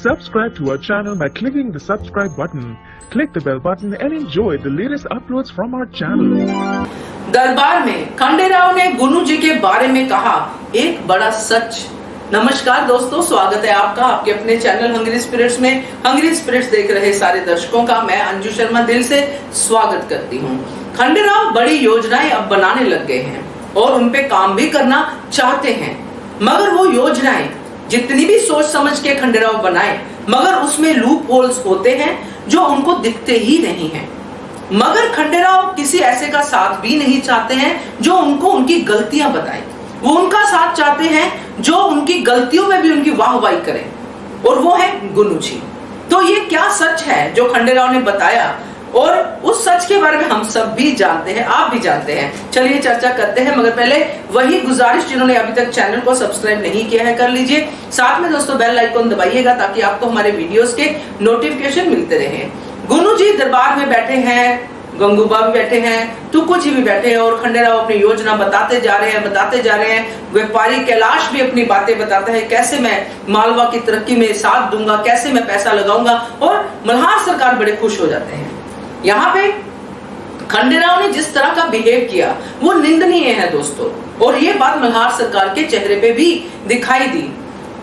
Subscribe to our channel by clicking the subscribe button. Click the bell button and enjoy the latest uploads from our channel. दरबार में खंडेराव ने गुन्नू जी के बारे में कहा एक बड़ा सच। नमस्कार दोस्तों, स्वागत है आपका आपके अपने चैनल हंग्री स्पिरिट्स में। हंग्री स्पिरिट्स देख रहे सारे दर्शकों का मैं अंजू शर्मा दिल से स्वागत करती हूँ। खंडेराव बड़ी योजनाएं अब बनाने लग गए हैं और उन पे काम भी करना चाहते हैं, मगर वो योजनाएं जितनी भी सोच समझ के खंडेराव बनाए, मगर उसमें लूप होल्स होते हैं जो उनको दिखते ही नहीं हैं। मगर खंडेराव किसी ऐसे का साथ भी नहीं चाहते हैं जो उनको उनकी गलतियां बताए। वो उनका साथ चाहते हैं जो उनकी गलतियों में भी उनकी वाहवाही करें, और वो है गुन्नू जी। तो ये क्या सच है जो खंडेराव ने बताया, और उस सच के बारे में हम सब भी जानते हैं, आप भी जानते हैं। चलिए चर्चा करते हैं, मगर पहले वही गुजारिश, जिन्होंने अभी तक चैनल को सब्सक्राइब नहीं किया है कर लीजिए। साथ में दोस्तों बेल आइकन दबाइएगा ताकि आपको हमारे वीडियोस के नोटिफिकेशन मिलते रहे। गुन्नू जी दरबार में बैठे हैं, गंगूबा भी बैठे हैं, तुक्कू जी भी बैठे हैं, और खंडेराव अपनी योजना बताते जा रहे हैं। व्यापारी कैलाश भी अपनी बातें बताता है, कैसे मैं मालवा की तरक्की में साथ दूंगा, कैसे मैं पैसा लगाऊंगा, और मल्हार सरकार बड़े खुश हो जाते हैं। यहाँ पे खंडेराव ने जिस तरह का बिहेव किया वो निंदनीय है दोस्तों, और ये बात मल्हार सरकार के चेहरे पे भी दिखाई दी।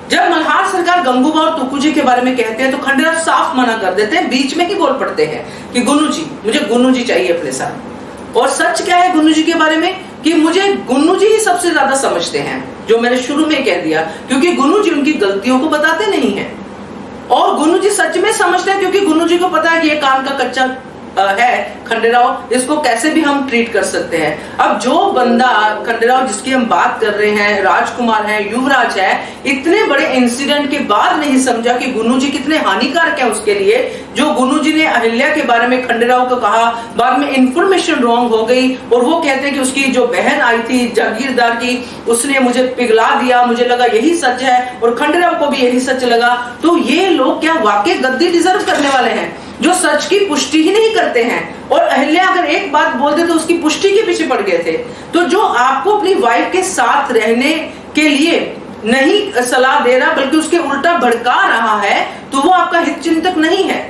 जब मल्हार सरकार गंगूबा और तुक्कू जी के बारे में कहते हैं तो खंडेराव साफ मना कर देते हैं, बीच में ही बोल पड़ते हैं कि गुन्नू जी, मुझे गुन्नू जी चाहिए अपने साथ। और सच क्या है गुन्नू जी के बारे में कि मुझे गुन्नू जी ही सबसे ज्यादा समझते हैं, जो मैंने शुरू में कह दिया, क्योंकि गुन्नू जी उनकी गलतियों को बताते नहीं है। और गुन्नू जी सच में समझते हैं, क्योंकि गुन्नू जी को पता है कि ये कान का कच्चा है खंडेराव, इसको कैसे भी हम ट्रीट कर सकते हैं। अब जो बंदा खंडेराव जिसकी हम बात कर रहे हैं, राजकुमार है, युवराज है, इतने बड़े इंसिडेंट के बाद नहीं समझा कि गुन्नू जी कितने हानिकारक है उसके लिए। जो गुन्नू जी ने अहिल्या के बारे में खंडेराव को कहा, बाद में इंफॉर्मेशन रॉन्ग हो गई, और वो कहते हैं कि उसकी जो बहन आई थी जागीरदार की, उसने मुझे पिघला दिया, मुझे लगा यही सच है, और खंडेराव को भी यही सच लगा। तो ये लोग क्या वाकई गद्दी डिजर्व करने वाले हैं, जो सच की पुष्टि ही नहीं करते हैं। और अहिल्या अगर एक बात बोल दे तो उसकी पुष्टि के पीछे पड़ गए थे। तो जो आपको अपनी वाइफ के साथ रहने के लिए नहीं सलाह दे रहा बल्कि उसके उल्टा भड़का रहा है, तो वो आपका हित चिंतक नहीं है।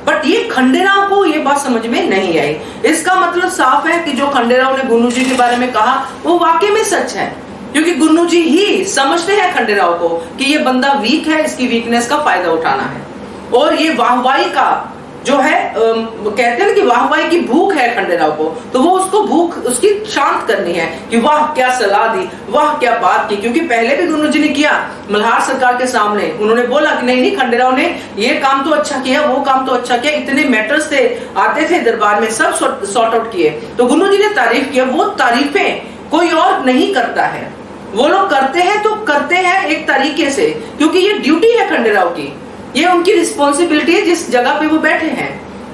बट ये खंडेराव को ये बात समझ में नहीं आई। इसका मतलब साफ है कि जो खंडेराव ने गुन्नू जी के बारे में कहा वो वाकई में सच है, क्योंकि गुन्नू जी ही समझते हैं खंडेराव को कि ये बंदा वीक है, इसकी वीकनेस का फायदा उठाना है। और ये वाहवाही का जो है कहते हैं कि वाहवाही की भूख है खंडेराव को, तो वो उसको भूख उसकी शांत करनी है कि वाह क्या सलाह दी, वाह क्या बात की। क्योंकि पहले भी गुन्नू जी ने किया मल्हार सरकार के सामने, उन्होंने बोला कि नहीं खंडेराव ने ये काम तो अच्छा किया, वो काम तो अच्छा किया, इतने मैटर्स थे आते थे दरबार में, सब सॉर्ट आउट किए। तो गुन्नू जी ने तारीफ किया। वो तारीफें कोई और नहीं करता है, वो लोग करते हैं तो करते हैं एक तरीके से, क्योंकि ये ड्यूटी है खंडेराव की, ये उनकी रिस्पॉन्सिबिलिटी है जिस जगह पे वो बैठे हैं।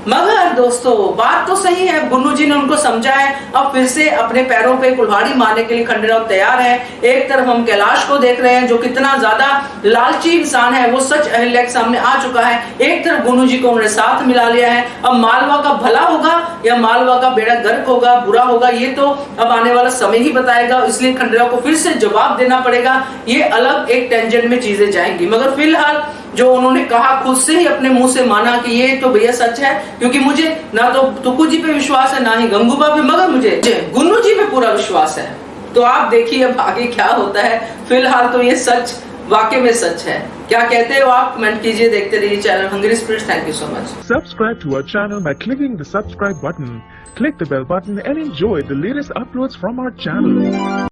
मगर दोस्तों बात तो सही है, गुन्नू जी ने उनको समझा है। अब फिर से अपने पैरों पे कुल्हाड़ी मारने के लिए खंडेराव तैयार है। एक तरफ हम कैलाश को देख रहे हैं जो कितना ज्यादा लालची इंसान है, वो सच अहिल्या के सामने आ चुका है। एक तरफ गुन्नू जी को उन्होंने साथ मिला लिया है। अब मालवा का भला होगा या मालवा का बेड़ा गर्क होगा, बुरा होगा, ये तो अब आने वाला समय ही बताएगा। इसलिए खंडेराव को फिर से जवाब देना पड़ेगा। ये अलग एक टेंजेंट में चीजें जाएंगी, मगर फिलहाल जो उन्होंने कहा खुद से ही अपने मुंह से माना कि ये तो भैया सच है, क्योंकि मुझे ना तो तुक्कू जी पे विश्वास है ना ही गंगूबा पे, मगर मुझे गुन्नू जी पे पूरा विश्वास है। तो आप देखिए अब आगे क्या होता है। फिलहाल तो ये सच वाकई में सच है। क्या कहते हो आप, कमेंट कीजिए। देखते रहिए channel Hungry Spirits. Thank you so much. Subscribe to our channel by clicking the subscribe button. Click the bell button and enjoy the latest uploads from our channel.